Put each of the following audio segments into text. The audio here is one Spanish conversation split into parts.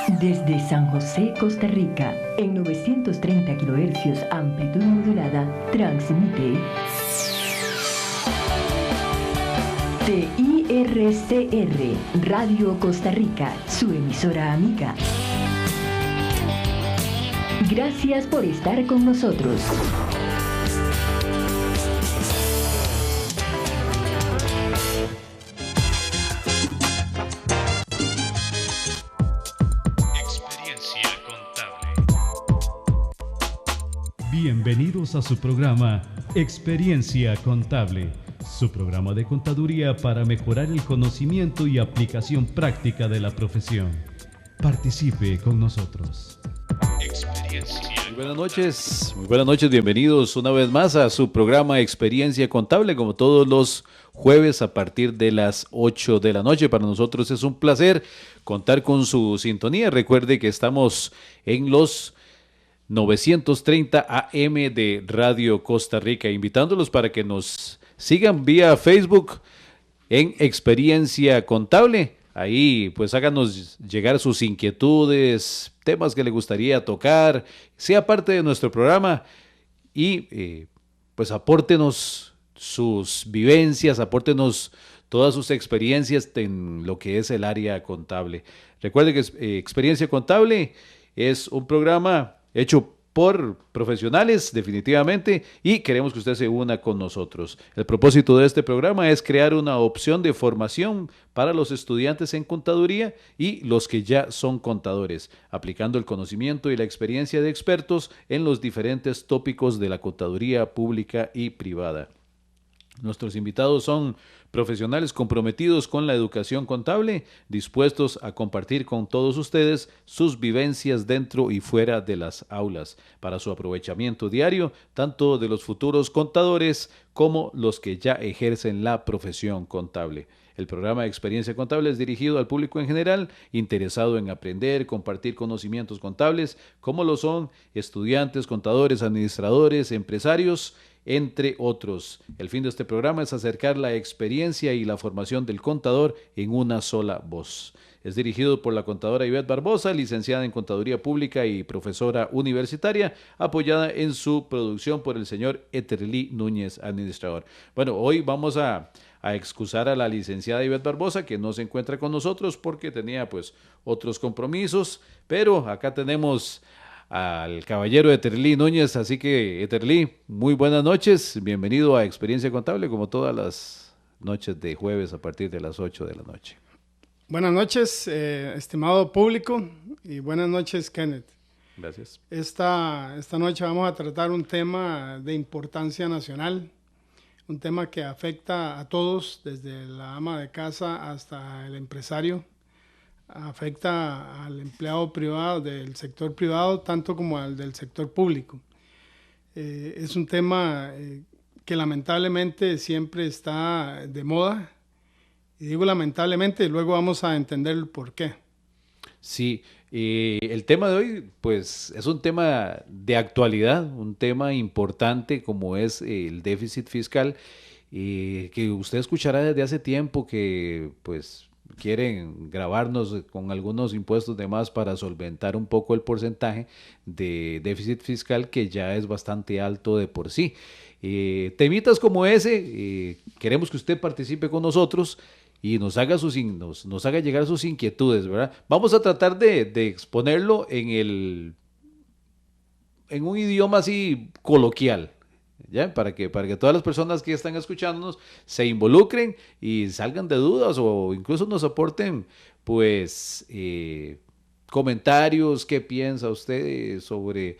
Desde San José, Costa Rica, en 930 kHz amplitud modulada, transmite TIRCR, Radio Costa Rica, su emisora amiga. Gracias por estar con nosotros. Bienvenidos a su programa Experiencia Contable, su programa de contaduría para mejorar el conocimiento y aplicación práctica de la profesión. Participe con nosotros. Muy buenas noches, bienvenidos una vez más a su programa Experiencia Contable, como todos los jueves a partir de las 8 de la noche. Para nosotros es un placer contar con su sintonía. Recuerde que estamos en los 930 AM de Radio Costa Rica, invitándolos para que nos sigan vía Facebook en Experiencia Contable. Ahí pues háganos llegar sus inquietudes, temas que le gustaría tocar, sea parte de nuestro programa y pues apórtenos sus vivencias, apórtenos todas sus experiencias en lo que es el área contable. Recuerde que Experiencia Contable es un programa hecho por profesionales, definitivamente, y queremos que usted se una con nosotros. El propósito de este programa es crear una opción de formación para los estudiantes en contaduría y los que ya son contadores, aplicando el conocimiento y la experiencia de expertos en los diferentes tópicos de la contaduría pública y privada. Nuestros invitados son profesionales comprometidos con la educación contable, dispuestos a compartir con todos ustedes sus vivencias dentro y fuera de las aulas, para su aprovechamiento diario, tanto de los futuros contadores como los que ya ejercen la profesión contable. El programa de Experiencia Contable es dirigido al público en general, interesado en aprender, compartir conocimientos contables, como lo son estudiantes, contadores, administradores, empresarios, entre otros. El fin de este programa es acercar la experiencia y la formación del contador en una sola voz. Es dirigido por la contadora Ivette Barbosa, licenciada en Contaduría Pública y profesora universitaria, apoyada en su producción por el señor Eterly Núñez, administrador. Bueno, hoy vamos a excusar a la licenciada Ivette Barbosa, que no se encuentra con nosotros porque tenía pues otros compromisos, pero acá tenemos al caballero Eterly Núñez, así que Eterly, muy buenas noches, bienvenido a Experiencia Contable, como todas las noches de jueves a partir de las 8 de la noche. Buenas noches, estimado público, y buenas noches, Kenneth. Gracias. Esta noche vamos a tratar un tema de importancia nacional, un tema que afecta a todos, desde la ama de casa hasta el empresario. Afecta al empleado privado del sector privado tanto como al del sector público. Es un tema que lamentablemente siempre está de moda, y digo lamentablemente, luego vamos a entender el por qué. Sí, el tema de hoy pues es un tema de actualidad, un tema importante como es el déficit fiscal, que usted escuchará desde hace tiempo que pues quieren grabarnos con algunos impuestos de más para solventar un poco el porcentaje de déficit fiscal que ya es bastante alto de por sí. Temitas como ese, queremos que usted participe con nosotros y nos haga llegar sus inquietudes, ¿verdad? Vamos a tratar de exponerlo en un idioma así coloquial, ¿ya? Para que todas las personas que están escuchándonos se involucren y salgan de dudas o incluso nos aporten pues comentarios. ¿Qué piensa usted sobre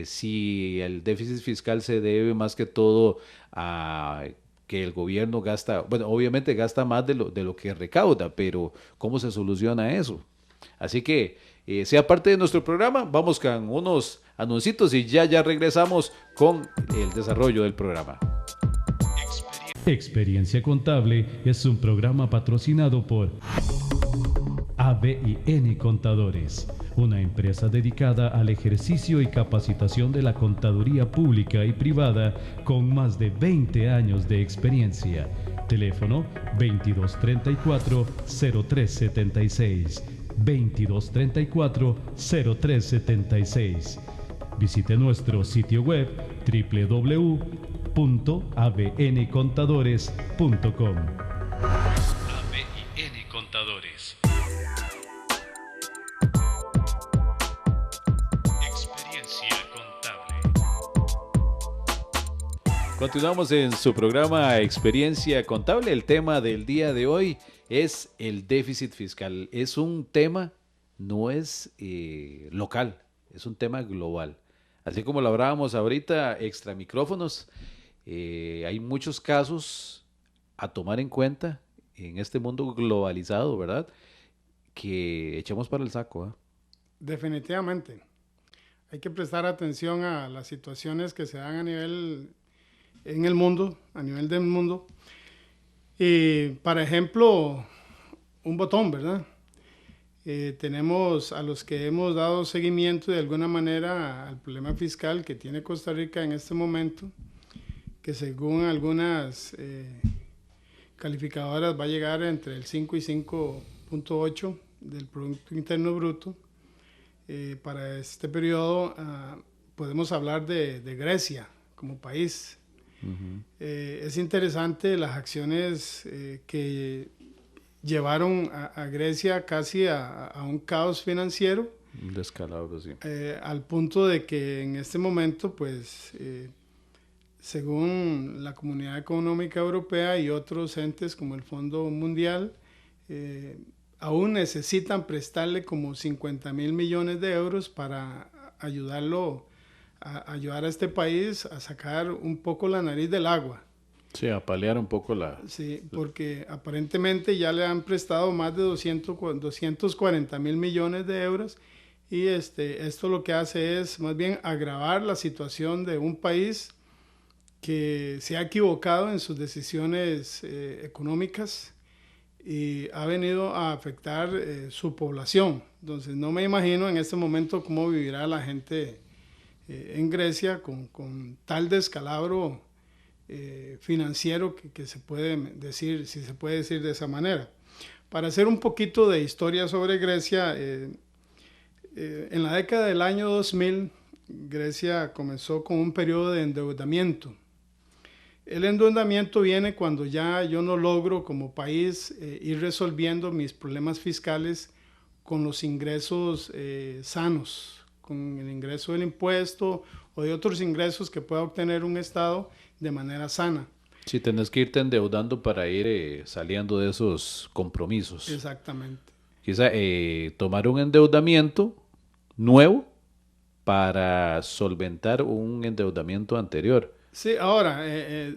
si el déficit fiscal se debe más que todo a que el gobierno gasta, bueno, obviamente gasta más de lo que recauda, pero ¿cómo se soluciona eso? Así que sea parte de nuestro programa, vamos con unos anuncios y ya regresamos con el desarrollo del programa. Experiencia Contable es un programa patrocinado por ABN Contadores, una empresa dedicada al ejercicio y capacitación de la contaduría pública y privada con más de 20 años de experiencia. Teléfono 2234-0376, 2234-0376. Visite nuestro sitio web www.abncontadores.com. ABN Contadores. Experiencia contable. Continuamos en su programa Experiencia Contable. El tema del día de hoy es el déficit fiscal. Es un tema, no es local, es un tema global. Así como lo hablábamos ahorita, extra micrófonos, hay muchos casos a tomar en cuenta en este mundo globalizado, ¿verdad? Que echemos para el saco, ¿eh? Definitivamente. Hay que prestar atención a las situaciones que se dan a nivel del mundo. Y, por ejemplo, un botón, ¿verdad? Tenemos a los que hemos dado seguimiento de alguna manera al problema fiscal que tiene Costa Rica en este momento, que según algunas calificadoras va a llegar entre el 5 y 5.8 del Producto Interno Bruto. Para este periodo podemos hablar de Grecia como país. Uh-huh. Es interesante las acciones que llevaron a Grecia casi a un caos financiero. Un descalabro, sí. Al punto de que en este momento, pues, según la Comunidad Económica Europea y otros entes como el Fondo Mundial, aún necesitan prestarle como 50,000 millones de euros para ayudar a este país a sacar un poco la nariz del agua. Sí, a paliar un poco la... Sí, porque aparentemente ya le han prestado más de 240,000 millones de euros y esto lo que hace es más bien agravar la situación de un país que se ha equivocado en sus decisiones económicas y ha venido a afectar su población. Entonces no me imagino en este momento cómo vivirá la gente en Grecia con tal descalabro financiero que se puede decir, si se puede decir de esa manera. Para hacer un poquito de historia sobre Grecia, en la década del año 2000, Grecia comenzó con un periodo de endeudamiento. El endeudamiento viene cuando ya yo no logro como país ir resolviendo mis problemas fiscales con los ingresos sanos, con el ingreso del impuesto o de otros ingresos que pueda obtener un Estado de manera sana. Sí, tenés que irte endeudando para ir saliendo de esos compromisos. Exactamente. Quizá tomar un endeudamiento nuevo para solventar un endeudamiento anterior. Sí, ahora,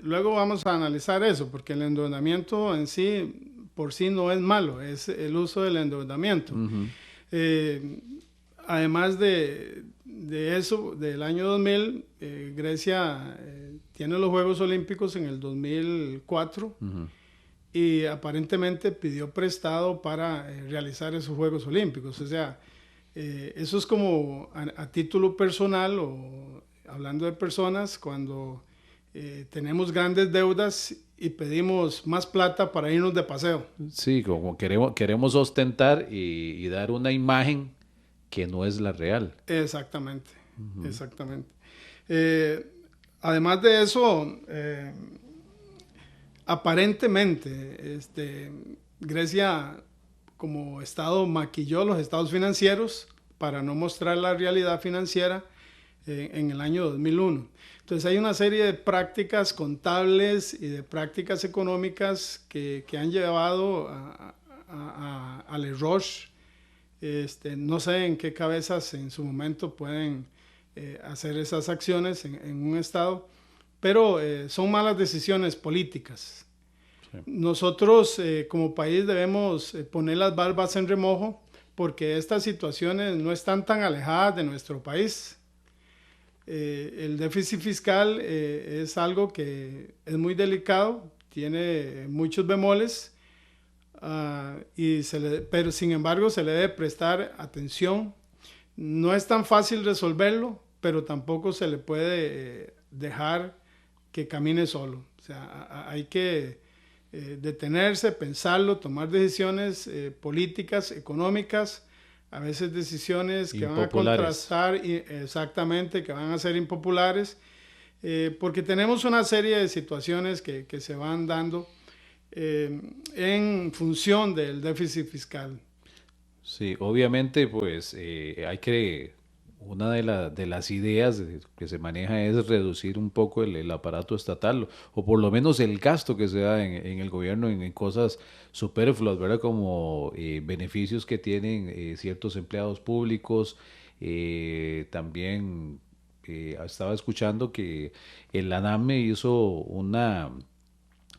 luego vamos a analizar eso, porque el endeudamiento en sí, por sí no es malo, es el uso del endeudamiento. Uh-huh. Además de eso, del año 2000, Grecia tiene los Juegos Olímpicos en el 2004 uh-huh. y aparentemente pidió prestado para realizar esos Juegos Olímpicos. O sea, eso es como a título personal o hablando de personas cuando tenemos grandes deudas y pedimos más plata para irnos de paseo. Sí, como queremos ostentar y dar una imagen que no es la real. Exactamente, uh-huh. Exactamente. Además de eso, aparentemente Grecia como Estado maquilló los estados financieros para no mostrar la realidad financiera en el año 2001. Entonces hay una serie de prácticas contables y de prácticas económicas que han llevado al error. No sé en qué cabezas en su momento pueden hacer esas acciones en un Estado, pero son malas decisiones políticas. Sí. Nosotros como país debemos poner las barbas en remojo porque estas situaciones no están tan alejadas de nuestro país. El déficit fiscal es algo que es muy delicado, tiene muchos bemoles, pero sin embargo se le debe prestar atención. No es tan fácil resolverlo, pero tampoco se le puede dejar que camine solo. O sea, hay que detenerse, pensarlo, tomar decisiones políticas, económicas, a veces decisiones que van a impopulares. contrastar, exactamente, que van a ser impopulares, porque tenemos una serie de situaciones que se van dando en función del déficit fiscal. Sí, obviamente, pues hay que, una de las ideas que se maneja es reducir un poco el aparato estatal, o por lo menos el gasto que se da en el gobierno en cosas superfluas, ¿verdad? Como beneficios que tienen ciertos empleados públicos. También estaba escuchando que el ANAME hizo una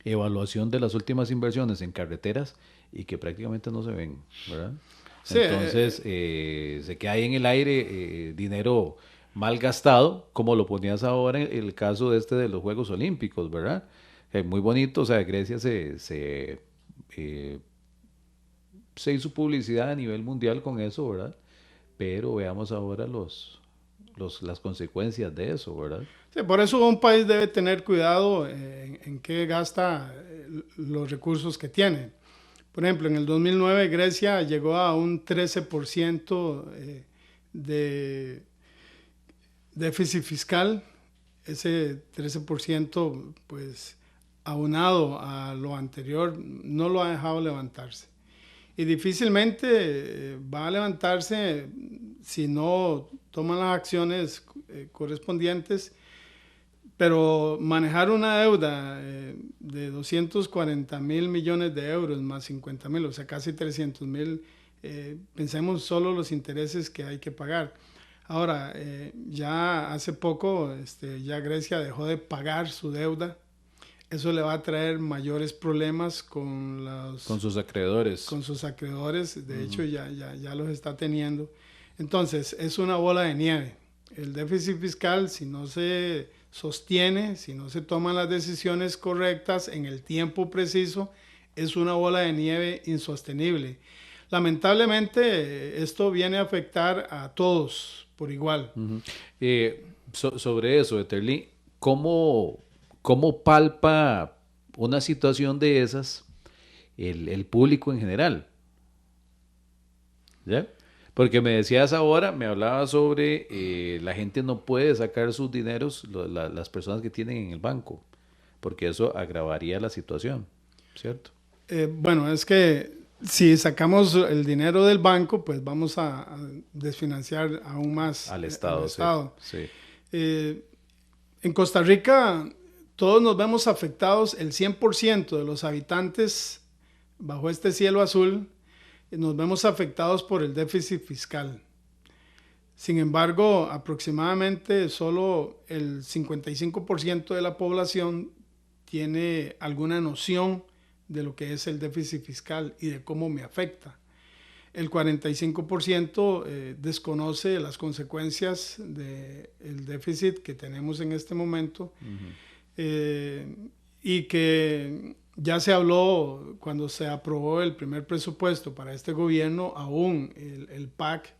evaluación de las últimas inversiones en carreteras y que prácticamente no se ven, ¿verdad? Sí, Entonces, se queda ahí en el aire dinero mal gastado, como lo ponías ahora en el caso de los Juegos Olímpicos, ¿verdad? Muy bonito, o sea, Grecia se hizo publicidad a nivel mundial con eso, ¿verdad? Pero veamos ahora las consecuencias de eso, ¿verdad? sí, por eso un país debe tener cuidado en qué gasta los recursos que tiene. Por ejemplo, en el 2009 Grecia llegó a un 13% de déficit fiscal. Ese 13%, pues, aunado a lo anterior, no lo ha dejado levantarse. Y difícilmente va a levantarse si no toman las acciones correspondientes. Pero manejar una deuda de 240.000 millones de euros más 50.000, o sea, casi 300.000, pensemos solo los intereses que hay que pagar. Ahora, ya hace poco, ya Grecia dejó de pagar su deuda. Eso le va a traer mayores problemas con sus acreedores. Con sus acreedores. De hecho, ya los está teniendo. Entonces, es una bola de nieve. El déficit fiscal, si no se sostiene, si no se toman las decisiones correctas en el tiempo preciso, es una bola de nieve insostenible. Lamentablemente, esto viene a afectar a todos por igual. Sobre eso, Eterly, ¿cómo palpa una situación de esas el público en general? ¿Ya? Porque me decías ahora, me hablabas sobre la gente no puede sacar sus dineros, las personas que tienen en el banco, porque eso agravaría la situación, ¿cierto? Bueno, es que si sacamos el dinero del banco, pues vamos a desfinanciar aún más al Estado. al Estado. Sí. En Costa Rica todos nos vemos afectados, el 100% de los habitantes bajo este cielo azul, nos vemos afectados por el déficit fiscal. Sin embargo, aproximadamente solo el 55% de la población tiene alguna noción de lo que es el déficit fiscal y de cómo me afecta. El 45% desconoce las consecuencias del déficit que tenemos en este momento. Y que ya se habló cuando se aprobó el primer presupuesto para este gobierno, aún el PAC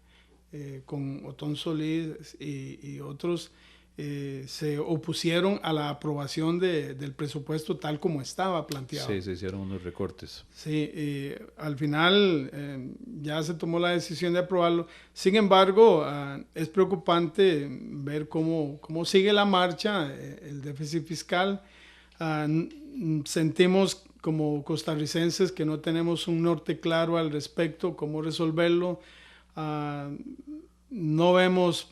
con Otón Solís y otros se opusieron a la aprobación del presupuesto tal como estaba planteado. Sí, se hicieron unos recortes. Sí, al final ya se tomó la decisión de aprobarlo. Sin embargo, es preocupante ver cómo sigue la marcha, el déficit fiscal. Sentimos como costarricenses que no tenemos un norte claro al respecto, cómo resolverlo. No vemos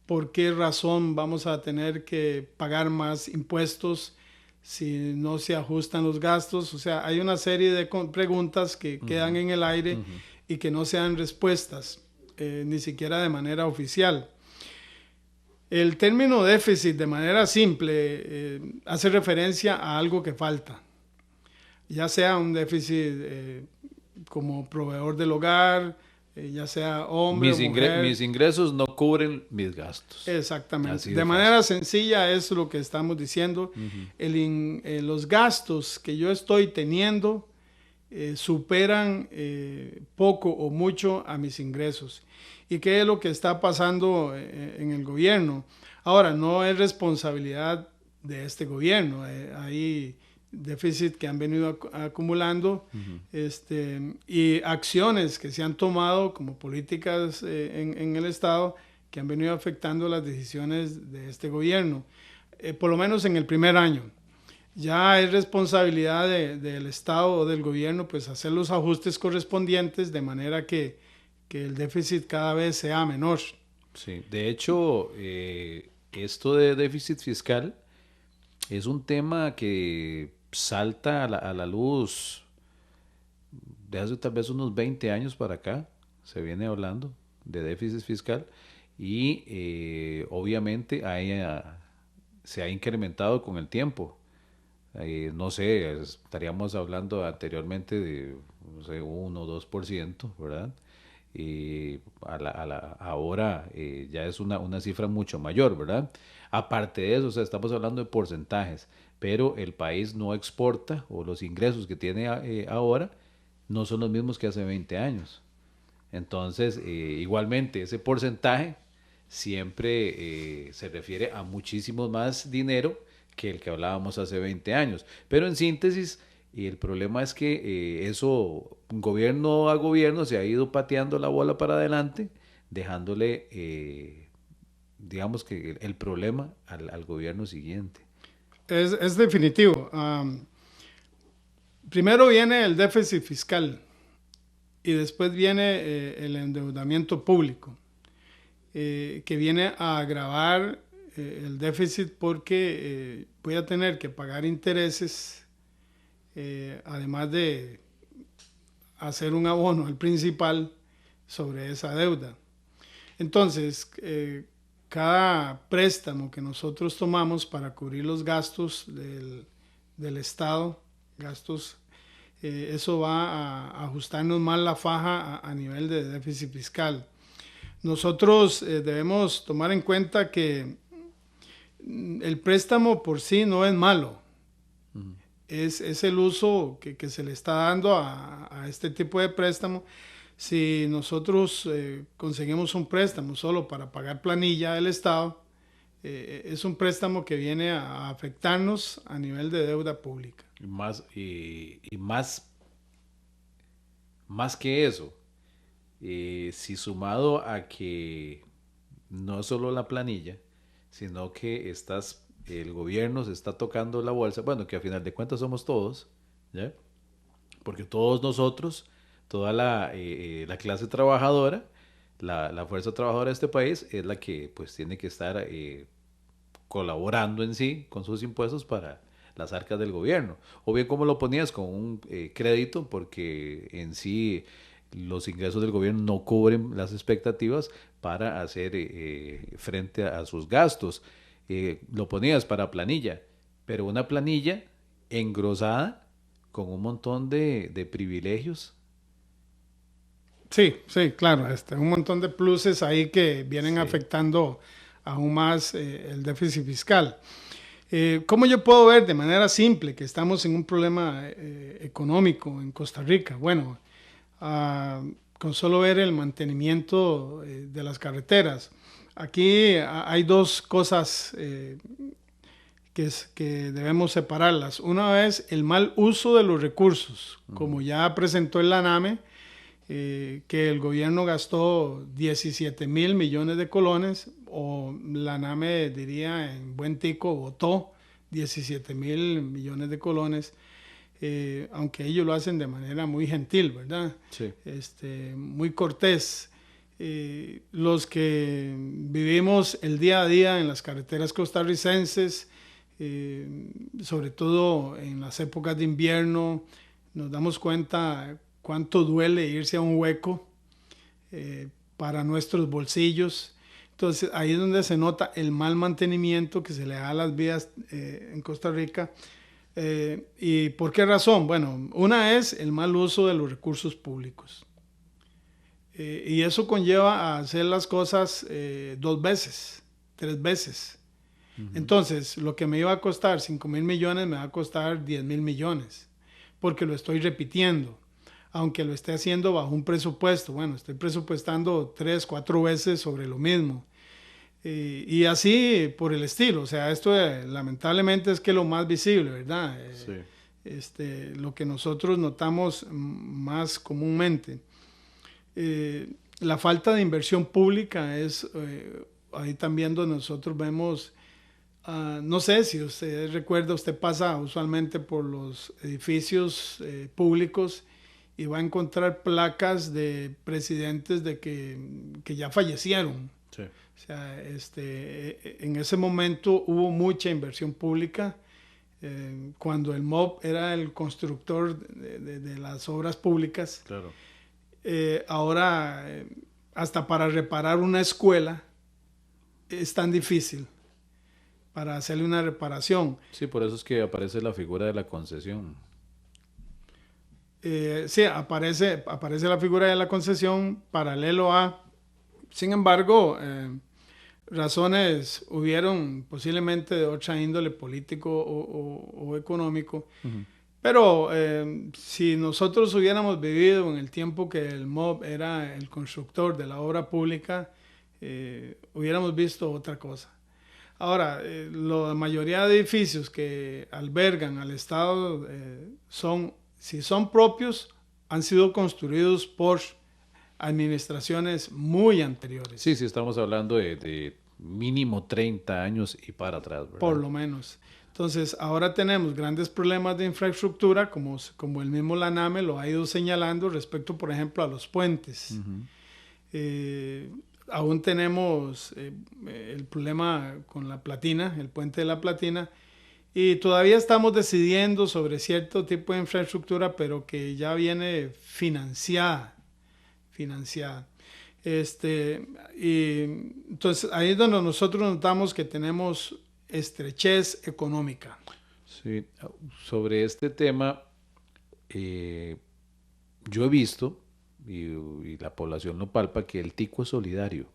por qué razón vamos a tener que pagar más impuestos si no se ajustan los gastos. O sea, hay una serie de preguntas que quedan en el aire y que no se dan respuestas, ni siquiera de manera oficial. El término déficit, de manera simple, hace referencia a algo que falta, ya sea un déficit como proveedor del hogar, ya sea hombre o mujer. Mis ingresos no cubren mis gastos. Exactamente. De manera sencilla es lo que estamos diciendo. Los gastos que yo estoy teniendo superan poco o mucho a mis ingresos. ¿Y qué es lo que está pasando en el gobierno? Ahora, no es responsabilidad de este gobierno. Hay déficit que han venido acumulando, y acciones que se han tomado como políticas en el Estado que han venido afectando las decisiones de este gobierno, por lo menos en el primer año. Ya es responsabilidad del Estado o del gobierno pues hacer los ajustes correspondientes de manera que el déficit cada vez sea menor. Sí, de hecho, esto de déficit fiscal es un tema que salta a la luz de hace tal vez unos 20 años para acá. Se viene hablando de déficit fiscal y obviamente se ha incrementado con el tiempo. No sé, estaríamos hablando anteriormente de, no sé, 1 o 2%, ¿verdad? Ahora ya es una cifra mucho mayor, ¿verdad? Aparte de eso, o sea, estamos hablando de porcentajes, pero el país no exporta, o los ingresos que tiene ahora no son los mismos que hace 20 años. Entonces, igualmente, ese porcentaje siempre se refiere a muchísimo más dinero que el que hablábamos hace 20 años. Pero en síntesis, el problema es que eso, gobierno a gobierno, se ha ido pateando la bola para adelante, dejándole, digamos que el problema al gobierno siguiente. Es definitivo. Primero viene el déficit fiscal y después viene el endeudamiento público, que viene a agravar el déficit porque voy a tener que pagar intereses, además de hacer un abono al principal sobre esa deuda. Entonces, cada préstamo que nosotros tomamos para cubrir los gastos del Estado, eso va a ajustarnos más la faja a nivel de déficit fiscal. Nosotros debemos tomar en cuenta que el préstamo por sí no es malo. Es el uso que se le está dando a este tipo de préstamo. Si nosotros conseguimos un préstamo solo para pagar planilla del Estado, es un préstamo que viene a afectarnos a nivel de deuda pública. Más que eso, si sumado a que no solo la planilla, sino que el gobierno se está tocando la bolsa, bueno, que a final de cuentas somos todos, ¿ya? Porque todos nosotros, toda la clase trabajadora, la fuerza trabajadora de este país es la que pues tiene que estar colaborando en sí con sus impuestos para las arcas del gobierno. O bien como lo ponías con un crédito, porque en sí los ingresos del gobierno no cubren las expectativas para hacer frente a sus gastos. Lo ponías para planilla, pero una planilla engrosada con un montón de privilegios. Sí, claro, un montón de pluses ahí que vienen afectando aún más el déficit fiscal. ¿Cómo yo puedo ver de manera simple que estamos en un problema económico en Costa Rica? Bueno, con solo ver el mantenimiento de las carreteras. Aquí hay dos cosas que debemos separarlas. Una es el mal uso de los recursos, como ya presentó el ANAME, que el gobierno gastó 17,000 millones de colones, o la ANAME diría en buen tico, votó 17,000 millones de colones, aunque ellos lo hacen de manera muy gentil, ¿verdad? Sí. Muy cortés. Los que vivimos el día a día en las carreteras costarricenses, sobre todo en las épocas de invierno, nos damos cuenta cuánto duele irse a un hueco para nuestros bolsillos. Entonces ahí es donde se nota el mal mantenimiento que se le da a las vías en Costa Rica. ¿Y por qué razón? Bueno, una es el mal uso de los recursos públicos. Y eso conlleva a hacer las cosas 2 veces, 3 veces. Entonces, lo que me iba a costar 5,000 millones me va a costar 10,000 millones, porque lo estoy repitiendo. Aunque lo esté haciendo bajo un presupuesto, bueno, estoy presupuestando 3, 4 veces sobre lo mismo. Y así por el estilo. O sea, esto lamentablemente es que lo más visible, ¿verdad? Sí. lo que nosotros notamos más comúnmente. La falta de inversión pública es ahí también donde nosotros vemos, no sé si usted recuerda, usted pasa usualmente por los edificios públicos y va a encontrar placas de presidentes de que ya fallecieron. Sí. O sea, en ese momento hubo mucha inversión pública. Cuando el MOB era el constructor de las obras públicas. Claro. Ahora, hasta para reparar una escuela es tan difícil para hacerle una reparación. Sí, por eso es que aparece la figura de la concesión. Sí, aparece la figura de la concesión paralelo a, sin embargo, razones hubieron posiblemente de otra índole político o económico. Uh-huh. Pero si nosotros hubiéramos vivido en el tiempo que el MOB era el constructor de la obra pública, hubiéramos visto otra cosa. Ahora, la mayoría de edificios que albergan al Estado si son propios, han sido construidos por administraciones muy anteriores. Sí, estamos hablando de mínimo 30 años y para atrás, ¿verdad? Por lo menos. Entonces, ahora tenemos grandes problemas de infraestructura, como el mismo LANAME lo ha ido señalando respecto, por ejemplo, a los puentes. Uh-huh. Aún tenemos el problema con la Platina, el puente de la Platina, y todavía estamos decidiendo sobre cierto tipo de infraestructura, pero que ya viene financiada. Y entonces ahí es donde nosotros notamos que tenemos estrechez económica. Sí, sobre este tema yo he visto y la población lo palpa que el tico es solidario.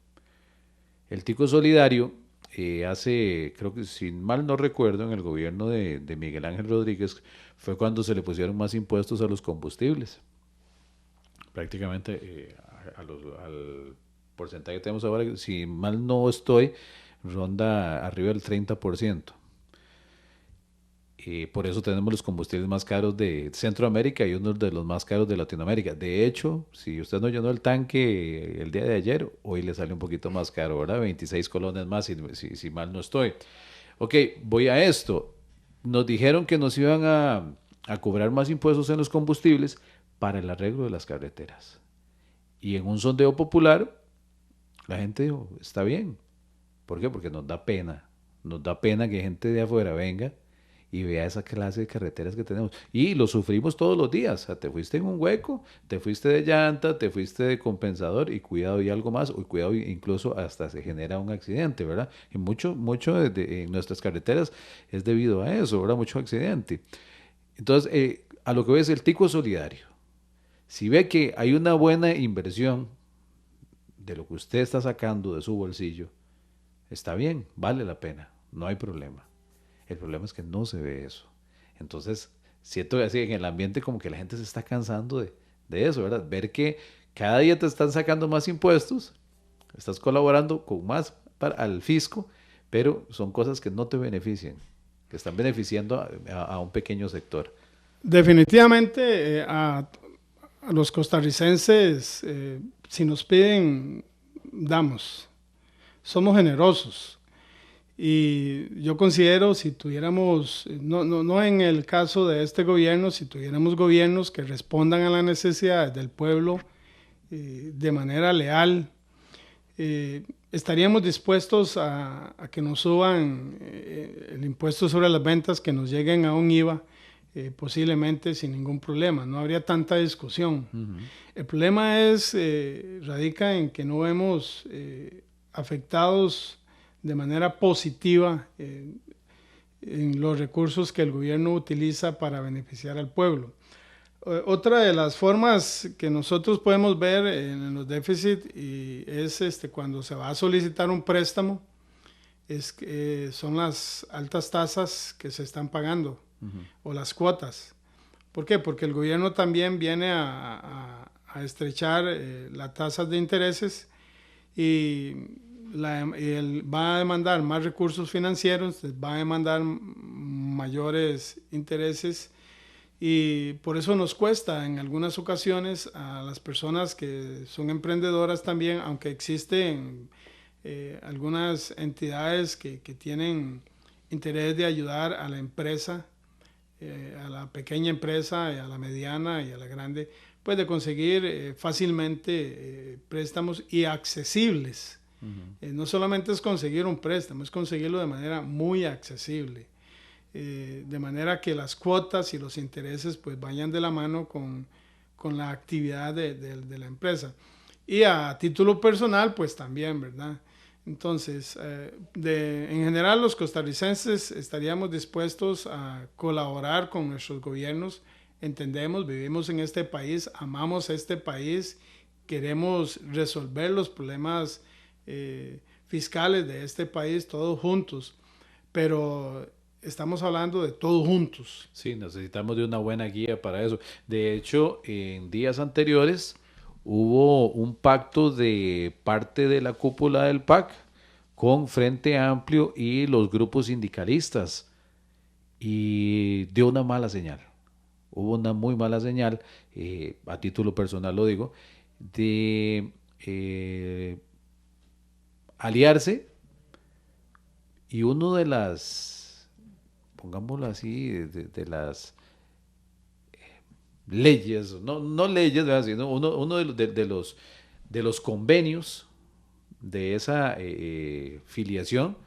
El tico solidario creo que si mal no recuerdo, en el gobierno de Miguel Ángel Rodríguez fue cuando se le pusieron más impuestos a los combustibles. Prácticamente al porcentaje que tenemos ahora, si mal no estoy, ronda arriba del 30%. Por eso tenemos los combustibles más caros de Centroamérica y uno de los más caros de Latinoamérica. De hecho, si usted no llenó el tanque el día de ayer, hoy le sale un poquito más caro, ¿verdad? 26 colones más, si mal no estoy. Ok, voy a esto. Nos dijeron que nos iban a cobrar más impuestos en los combustibles para el arreglo de las carreteras. Y en un sondeo popular, la gente dijo, está bien. ¿Por qué? Porque nos da pena. Nos da pena que gente de afuera venga y vea esa clase de carreteras que tenemos. Y lo sufrimos todos los días. O sea, te fuiste en un hueco, te fuiste de llanta, te fuiste de compensador y cuidado y algo más, o cuidado incluso hasta se genera un accidente, ¿verdad? Y mucho en nuestras carreteras es debido a eso, ¿verdad? Mucho accidente. Entonces, a lo que ves el tico solidario. Si ve que hay una buena inversión de lo que usted está sacando de su bolsillo, está bien, vale la pena, no hay problema. El problema es que no se ve eso. Entonces, siento que así en el ambiente como que la gente se está cansando de eso, ¿verdad? Ver que cada día te están sacando más impuestos, estás colaborando con más al fisco, pero son cosas que no te benefician, que están beneficiando a un pequeño sector. Definitivamente a los costarricenses, si nos piden, damos. Somos generosos. Y yo considero, si tuviéramos, no en el caso de este gobierno, si tuviéramos gobiernos que respondan a las necesidades del pueblo de manera leal, estaríamos dispuestos a que nos suban el impuesto sobre las ventas, que nos lleguen a un IVA, posiblemente sin ningún problema, no habría tanta discusión. Uh-huh. El problema radica en que no vemos afectados de manera positiva en los recursos que el gobierno utiliza para beneficiar al pueblo. Otra de las formas que nosotros podemos ver en los déficits es cuando se va a solicitar un préstamo, son las altas tasas que se están pagando. Uh-huh. O las cuotas. ¿Por qué? Porque el gobierno también viene a estrechar las tasas de intereses y va a demandar más recursos financieros, va a demandar mayores intereses Y por eso nos cuesta en algunas ocasiones a las personas que son emprendedoras también, aunque existen algunas entidades que tienen interés de ayudar a la empresa, a la pequeña empresa, y a la mediana y a la grande, pues de conseguir fácilmente préstamos y accesibles. No solamente es conseguir un préstamo, es conseguirlo de manera muy accesible. De manera que las cuotas y los intereses pues vayan de la mano con la actividad de la empresa. Y a título personal pues también, ¿verdad? Entonces, en general los costarricenses estaríamos dispuestos a colaborar con nuestros gobiernos. Entendemos, vivimos en este país, amamos este país, queremos resolver los problemas fiscales de este país todos juntos, pero estamos hablando de todos juntos. Sí, necesitamos de una buena guía para eso. De hecho, en días anteriores hubo un pacto de parte de la cúpula del PAC con Frente Amplio y los grupos sindicalistas y dio una mala señal. Hubo una muy mala señal, a título personal lo digo, de aliarse, y uno de las, pongámoslo así, de las leyes, no leyes, ¿verdad? Sino uno de los convenios de esa filiación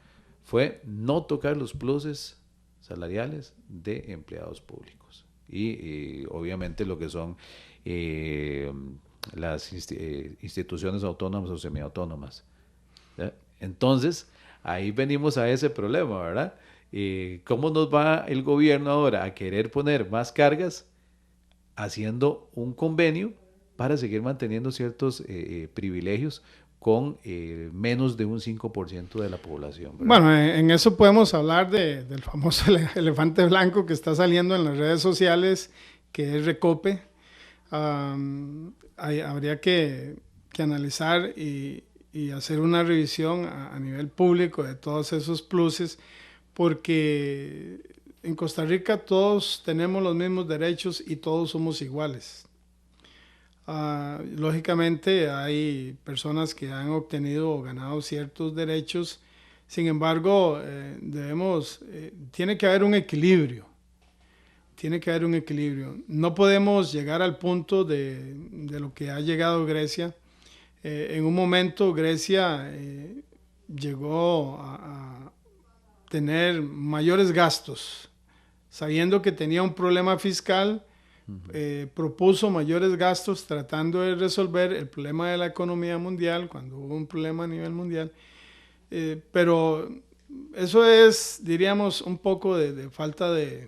fue no tocar los pluses salariales de empleados públicos y obviamente lo que son las instituciones autónomas o semiautónomas, ¿verdad? Entonces, ahí venimos a ese problema, ¿verdad? ¿Cómo nos va el gobierno ahora a querer poner más cargas haciendo un convenio para seguir manteniendo ciertos privilegios con menos de un 5% de la población, ¿verdad? Bueno, en eso podemos hablar del famoso elefante blanco que está saliendo en las redes sociales, que es Recope. Habría que analizar y hacer una revisión a nivel público de todos esos pluses, porque en Costa Rica todos tenemos los mismos derechos y todos somos iguales. Lógicamente hay personas que han obtenido o ganado ciertos derechos, sin embargo tiene que haber un equilibrio. Tiene que haber un equilibrio. No podemos llegar al punto de lo que ha llegado Grecia. En un momento Grecia llegó a tener mayores gastos, sabiendo que tenía un problema fiscal. Propuso mayores gastos tratando de resolver el problema de la economía mundial cuando hubo un problema a nivel mundial, pero eso es, diríamos, un poco de falta de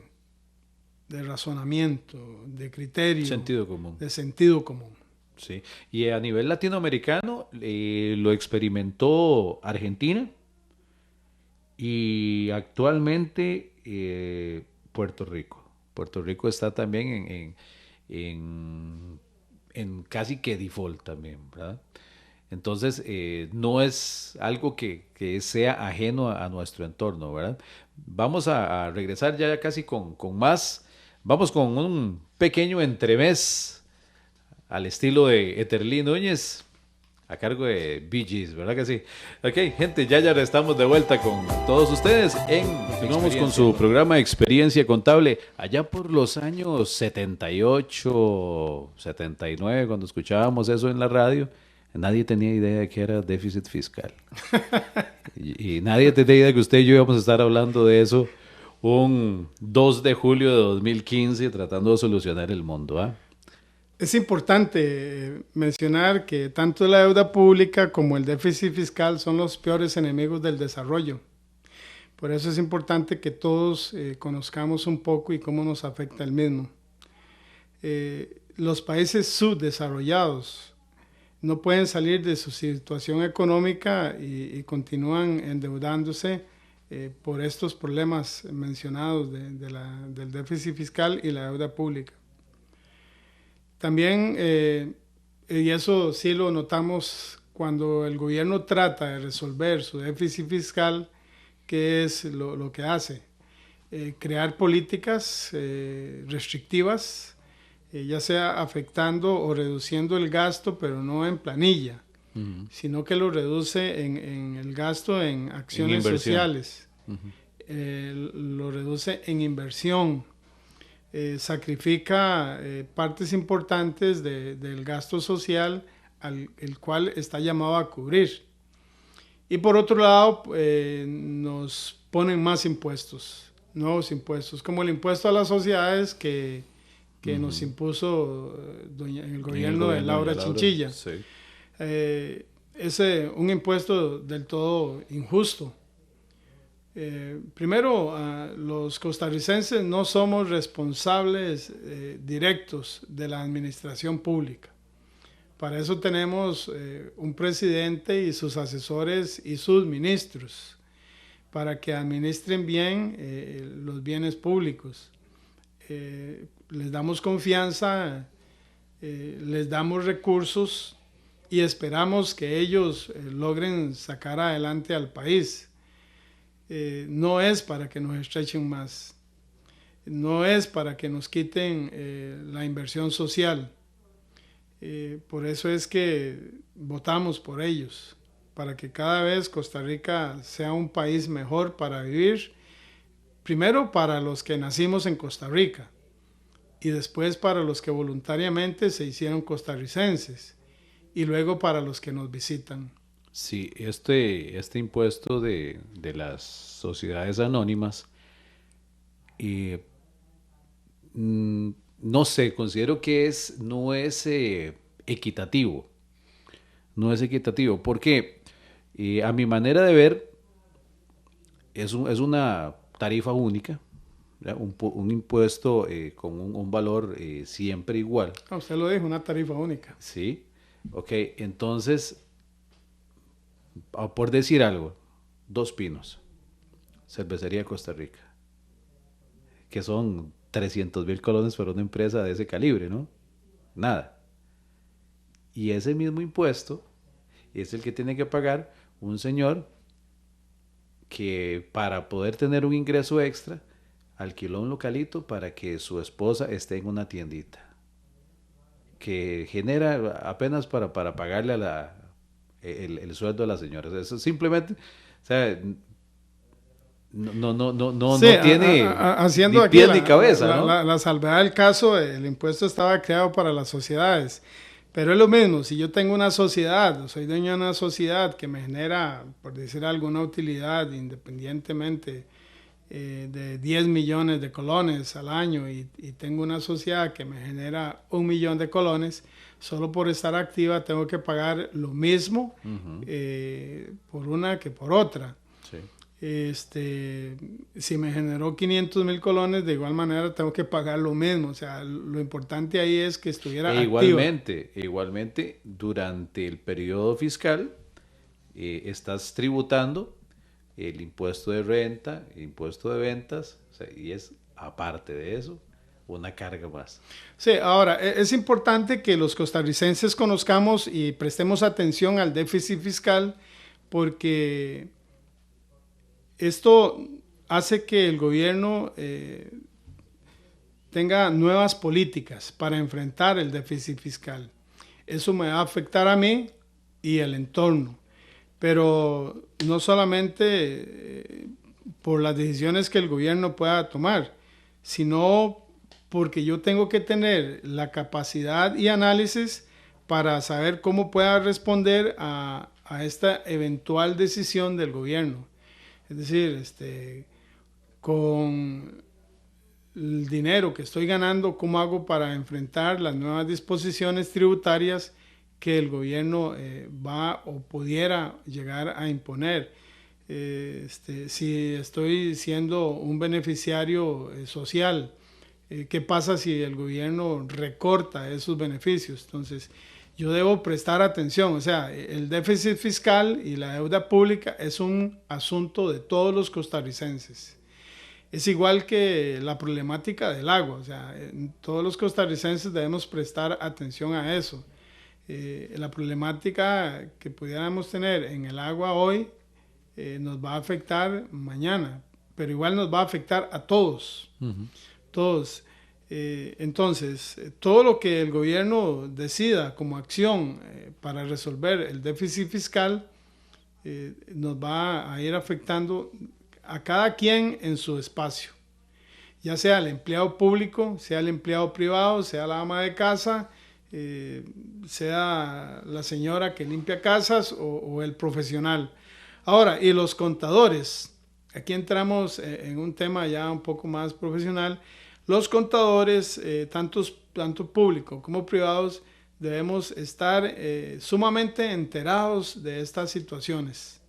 razonamiento, de criterio, Sentido común. de sentido común. Sí. Y a nivel latinoamericano lo experimentó Argentina y actualmente Puerto Rico. Puerto Rico está también en casi que default también, ¿verdad? Entonces, no es algo que sea ajeno a nuestro entorno, ¿verdad? Vamos a regresar ya casi con más. Vamos con un pequeño entremés al estilo de Eterlí Núñez, a cargo de Bee Gees, ¿verdad que sí? Ok, gente, ya estamos de vuelta con todos ustedes continuamos con su programa Experiencia Contable. Allá por los años 78, 79, cuando escuchábamos eso en la radio, nadie tenía idea de que era déficit fiscal. y nadie tenía idea de que usted y yo íbamos a estar hablando de eso un 2 de julio de 2015, tratando de solucionar el mundo, ¿ah? Es importante mencionar que tanto la deuda pública como el déficit fiscal son los peores enemigos del desarrollo. Por eso es importante que todos conozcamos un poco y cómo nos afecta el mismo. Los países subdesarrollados no pueden salir de su situación económica y continúan endeudándose por estos problemas mencionados del déficit fiscal y la deuda pública. También, y eso sí lo notamos cuando el gobierno trata de resolver su déficit fiscal, ¿qué es lo que hace? crear políticas restrictivas, ya sea afectando o reduciendo el gasto, pero no en planilla, sino que lo reduce en el gasto en acciones sociales, lo reduce en inversión, sacrifica partes importantes del gasto social el cual está llamado a cubrir. Y por otro lado, nos ponen más impuestos, nuevos impuestos, como el impuesto a las sociedades que nos impuso en el gobierno de Laura Chinchilla. Sí. Un impuesto del todo injusto. Primero, los costarricenses no somos responsables directos de la administración pública. Para eso tenemos un presidente y sus asesores y sus ministros, para que administren bien los bienes públicos. Les damos confianza, les damos recursos y esperamos que ellos logren sacar adelante al país. No es para que nos estrechen más, no es para que nos quiten la inversión social. Por eso es que votamos por ellos, para que cada vez Costa Rica sea un país mejor para vivir, primero para los que nacimos en Costa Rica y después para los que voluntariamente se hicieron costarricenses y luego para los que nos visitan. Sí, este impuesto de las sociedades anónimas, no sé, considero que no es equitativo. No es equitativo, porque a mi manera de ver es una tarifa única, un impuesto con un valor siempre igual. Usted lo dijo, una tarifa única. Sí, ok, entonces, por decir algo, Dos Pinos, Cervecería Costa Rica, que son 300,000 colones para una empresa de ese calibre, ¿no? Nada. Y ese mismo impuesto es el que tiene que pagar un señor que para poder tener un ingreso extra alquiló un localito para que su esposa esté en una tiendita que genera apenas para pagarle el sueldo a la señora. Eso simplemente, o sea, no tiene haciendo ni pies aquí ni cabeza, ¿no? La salvedad del caso, el impuesto estaba creado para las sociedades, pero es lo mismo. Si yo tengo una sociedad, soy dueño de una sociedad que me genera, por decir alguna utilidad, independientemente de 10 millones de colones al año, y tengo una sociedad que me genera 1 millón de colones, solo por estar activa tengo que pagar lo mismo por una que por otra. Sí. Si me generó 500,000 colones, de igual manera tengo que pagar lo mismo. O sea, lo importante ahí es que estuviera activa. Igualmente, durante el periodo fiscal estás tributando el impuesto de renta, el impuesto de ventas, o sea, y es, aparte de eso, una carga más. Sí, ahora, es importante que los costarricenses conozcamos y prestemos atención al déficit fiscal, porque esto hace que el gobierno tenga nuevas políticas para enfrentar el déficit fiscal. Eso me va a afectar a mí y el entorno, pero no solamente por las decisiones que el gobierno pueda tomar, sino porque yo tengo que tener la capacidad y análisis para saber cómo pueda responder a esta eventual decisión del gobierno. Es decir, con el dinero que estoy ganando, ¿cómo hago para enfrentar las nuevas disposiciones tributarias que el gobierno va o pudiera llegar a imponer? Si estoy siendo un beneficiario social, ¿qué pasa si el gobierno recorta esos beneficios? Entonces, yo debo prestar atención. O sea, el déficit fiscal y la deuda pública es un asunto de todos los costarricenses. Es igual que la problemática del agua. O sea, todos los costarricenses debemos prestar atención a eso. La problemática que pudiéramos tener en el agua hoy nos va a afectar mañana, pero igual nos va a afectar a todos, todos. Entonces, todo lo que el gobierno decida como acción para resolver el déficit fiscal nos va a ir afectando a cada quien en su espacio, ya sea el empleado público, sea el empleado privado, sea la ama de casa, sea la señora que limpia casas o el profesional. Ahora, y los contadores, aquí entramos en un tema ya un poco más profesional. Los contadores, tanto públicos como privados, debemos estar sumamente enterados de estas situaciones.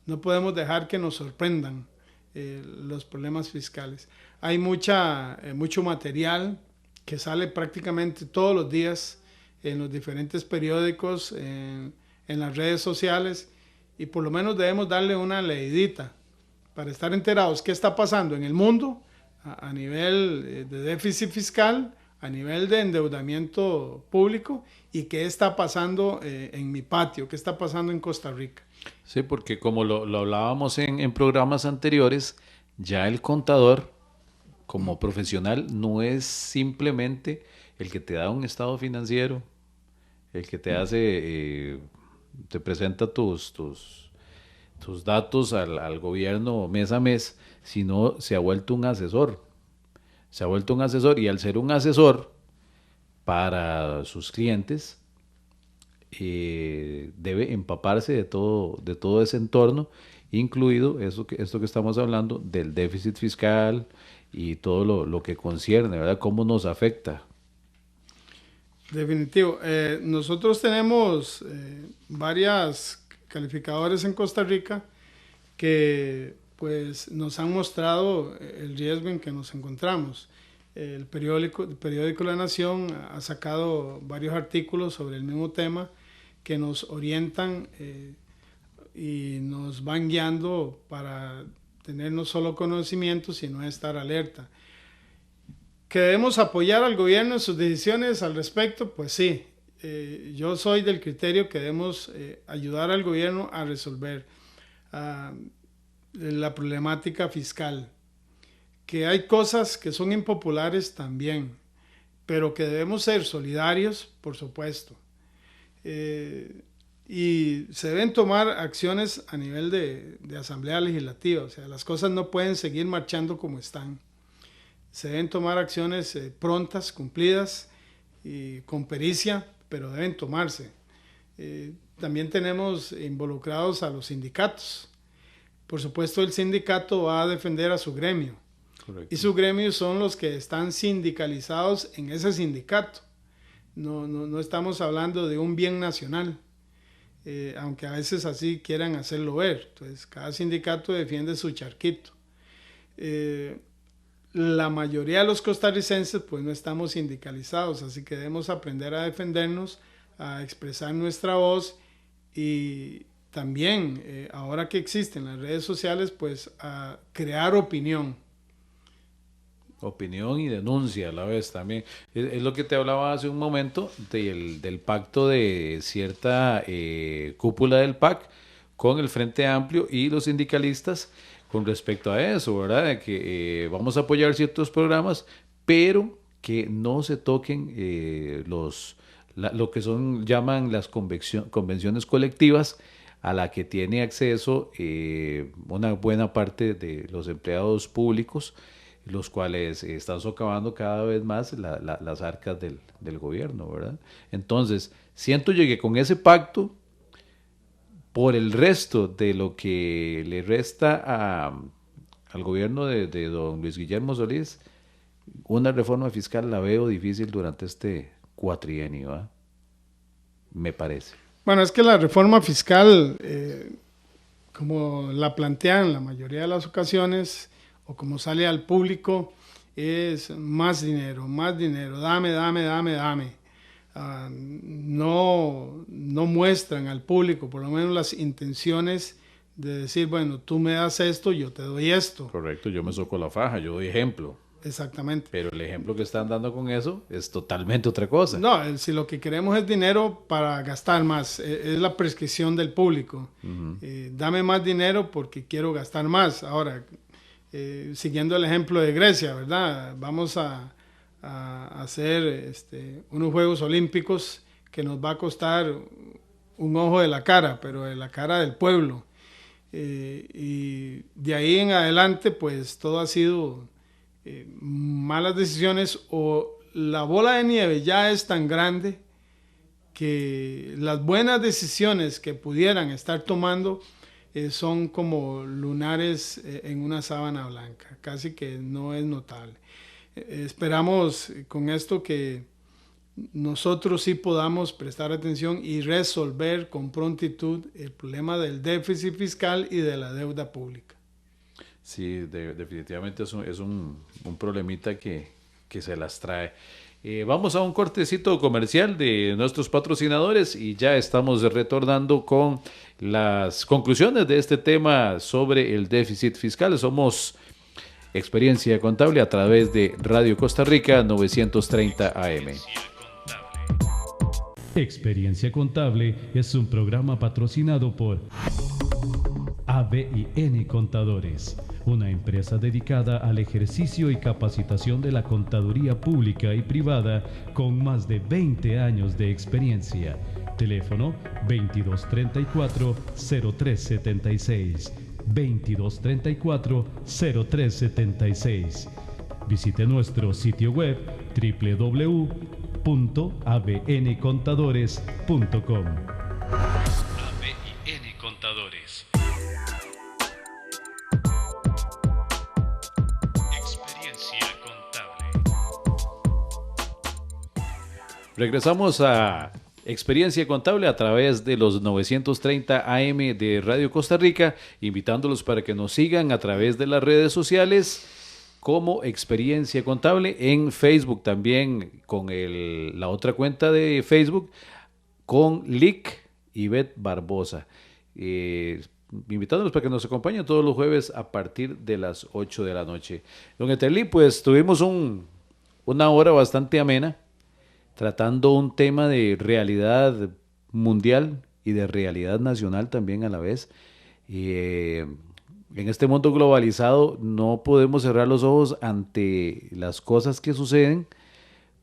No podemos dejar que nos sorprendan los problemas fiscales. Hay mucho material que sale prácticamente todos los días en los diferentes periódicos, en las redes sociales, y por lo menos debemos darle una leidita para estar enterados qué está pasando en el mundo a nivel de déficit fiscal, a nivel de endeudamiento público, y qué está pasando en mi patio, qué está pasando en Costa Rica. Sí, porque como lo hablábamos en programas anteriores, ya el contador como profesional no es simplemente el que te da un estado financiero, el que te hace, te presenta tus datos al gobierno mes a mes, sino se ha vuelto un asesor. Se ha vuelto un asesor, y al ser un asesor para sus clientes, debe empaparse de todo ese entorno, incluido esto que estamos hablando del déficit fiscal y todo lo que concierne, ¿verdad? Cómo nos afecta. Definitivo. Nosotros tenemos varias calificadores en Costa Rica que pues nos han mostrado el riesgo en que nos encontramos. El periódico La Nación ha sacado varios artículos sobre el mismo tema que nos orientan y nos van guiando para tener no solo conocimiento, sino estar alerta. ¿Que debemos apoyar al gobierno en sus decisiones al respecto? Pues sí, yo soy del criterio que debemos ayudar al gobierno a resolver la problemática fiscal. Que hay cosas que son impopulares también, pero que debemos ser solidarios, por supuesto. Y se deben tomar acciones a nivel de Asamblea Legislativa, o sea, las cosas no pueden seguir marchando como están. Se deben tomar acciones prontas, cumplidas y con pericia, pero deben tomarse. También tenemos involucrados a los sindicatos. Por supuesto, el sindicato va a defender a su gremio. Correcto. Y su gremio son los que están sindicalizados en ese sindicato. No estamos hablando de un bien nacional, aunque a veces así quieran hacerlo ver. Entonces, cada sindicato defiende su charquito. La mayoría de los costarricenses pues no estamos sindicalizados, así que debemos aprender a defendernos, a expresar nuestra voz, y también ahora que existen las redes sociales pues a crear opinión y denuncia a la vez también. Es lo que te hablaba hace un momento del pacto de cierta cúpula del PAC con el Frente Amplio y los sindicalistas con respecto a eso, ¿verdad? De que vamos a apoyar ciertos programas, pero que no se toquen lo que llaman las convenciones colectivas, a la que tiene acceso una buena parte de los empleados públicos, los cuales están socavando cada vez más las arcas del gobierno, ¿verdad? Entonces, siento yo que con ese pacto, por el resto de lo que le resta al gobierno de don Luis Guillermo Solís, una reforma fiscal la veo difícil durante este cuatrienio, ¿verdad? Me parece. Bueno, es que la reforma fiscal, como la plantean la mayoría de las ocasiones, o como sale al público, es más dinero, dame. No muestran al público por lo menos las intenciones de decir, bueno, tú me das esto, yo te doy esto. Correcto, yo me soco la faja, yo doy ejemplo. Exactamente. Pero el ejemplo que están dando con eso es totalmente otra cosa. No, si lo que queremos es dinero para gastar más, es la prescripción del público. Uh-huh. Dame más dinero porque quiero gastar más. Ahora, siguiendo el ejemplo de Grecia, ¿verdad? Vamos a hacer unos Juegos Olímpicos que nos va a costar un ojo de la cara, pero de la cara del pueblo. Y de ahí en adelante, pues todo ha sido malas decisiones, o la bola de nieve ya es tan grande que las buenas decisiones que pudieran estar tomando son como lunares en una sábana blanca, casi que no es notable. Esperamos con esto que nosotros sí podamos prestar atención y resolver con prontitud el problema del déficit fiscal y de la deuda pública. Sí, definitivamente es un problemita que se las trae. Vamos a un cortecito comercial de nuestros patrocinadores y ya estamos retornando con las conclusiones de este tema sobre el déficit fiscal. Somos Experiencia Contable a través de Radio Costa Rica 930 AM. Experiencia Contable es un programa patrocinado por ABN Contadores, una empresa dedicada al ejercicio y capacitación de la contaduría pública y privada con más de 20 años de experiencia. Teléfono 2234-0376, 2234-0376. Visite nuestro sitio web www.abncontadores.com. ABN Contadores. Experiencia Contable. Regresamos a Experiencia Contable a través de los 930 AM de Radio Costa Rica, invitándolos para que nos sigan a través de las redes sociales como Experiencia Contable, en Facebook también con la otra cuenta de Facebook con Lic Ivette Barbosa. Invitándolos para que nos acompañen todos los jueves a partir de las 8 de la noche. Don Eterli, pues tuvimos una hora bastante amena, tratando un tema de realidad mundial y de realidad nacional también a la vez. En este mundo globalizado no podemos cerrar los ojos ante las cosas que suceden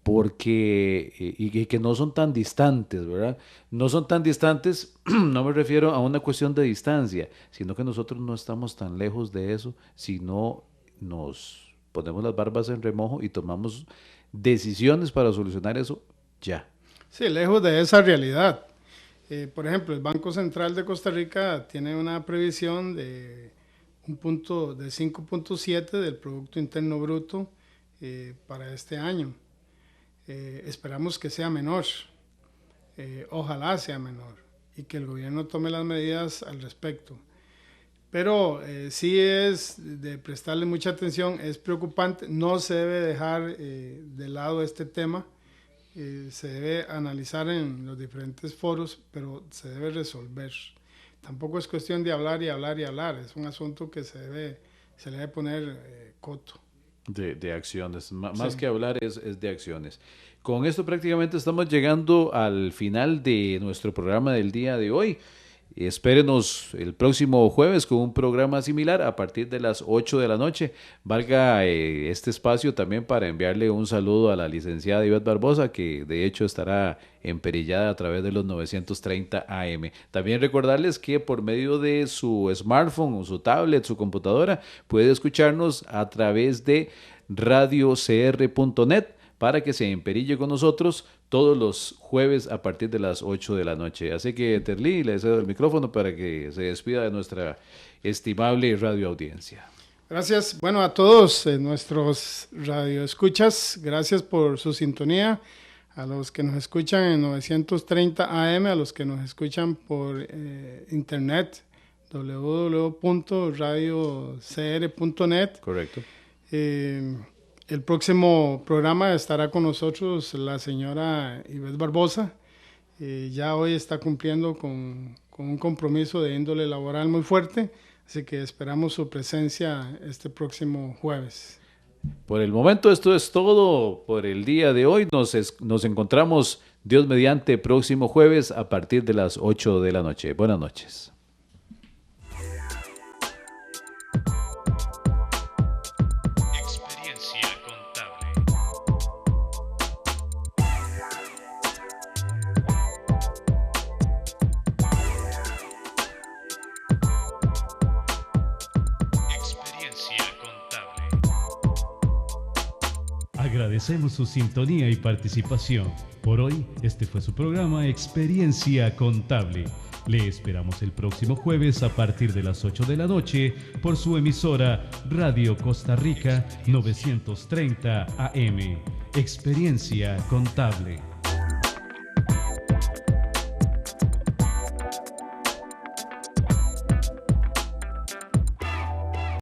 porque y que no son tan distantes, ¿verdad? No son tan distantes, no me refiero a una cuestión de distancia, sino que nosotros no estamos tan lejos de eso si no nos ponemos las barbas en remojo y tomamos decisiones para solucionar eso ya. Sí, lejos de esa realidad. Por ejemplo, el Banco Central de Costa Rica tiene una previsión de un punto de 5.7 del Producto Interno Bruto para este año. Esperamos que sea menor, ojalá sea menor, y que el gobierno tome las medidas al respecto. Pero sí es de prestarle mucha atención, es preocupante, no se debe dejar de lado este tema, se debe analizar en los diferentes foros, pero se debe resolver. Tampoco es cuestión de hablar y hablar y hablar, es un asunto que se le debe poner coto. De acciones, Sí. Más que hablar es de acciones. Con esto prácticamente estamos llegando al final de nuestro programa del día de hoy. Espérenos el próximo jueves con un programa similar a partir de las 8 de la noche. Valga este espacio también para enviarle un saludo a la licenciada Ivette Barbosa, que de hecho estará emperillada a través de los 930 AM. También recordarles que por medio de su smartphone o su tablet, su computadora, puede escucharnos a través de radiocr.net para que se emperille con nosotros todos los jueves a partir de las 8 de la noche. Así que, Terli, le cedo el micrófono para que se despida de nuestra estimable radioaudiencia. Gracias. Bueno, a todos nuestros radioescuchas, gracias por su sintonía. A los que nos escuchan en 930 AM, a los que nos escuchan por internet, www.radiocr.net. Correcto. El próximo programa estará con nosotros la señora Ivette Barbosa. Ya hoy está cumpliendo con un compromiso de índole laboral muy fuerte, así que esperamos su presencia este próximo jueves. Por el momento esto es todo por el día de hoy. Nos encontramos, Dios mediante, próximo jueves a partir de las 8 de la noche. Buenas noches. Agradecemos su sintonía y participación. Por hoy, este fue su programa Experiencia Contable. Le esperamos el próximo jueves a partir de las 8 de la noche por su emisora Radio Costa Rica 930 AM. Experiencia Contable.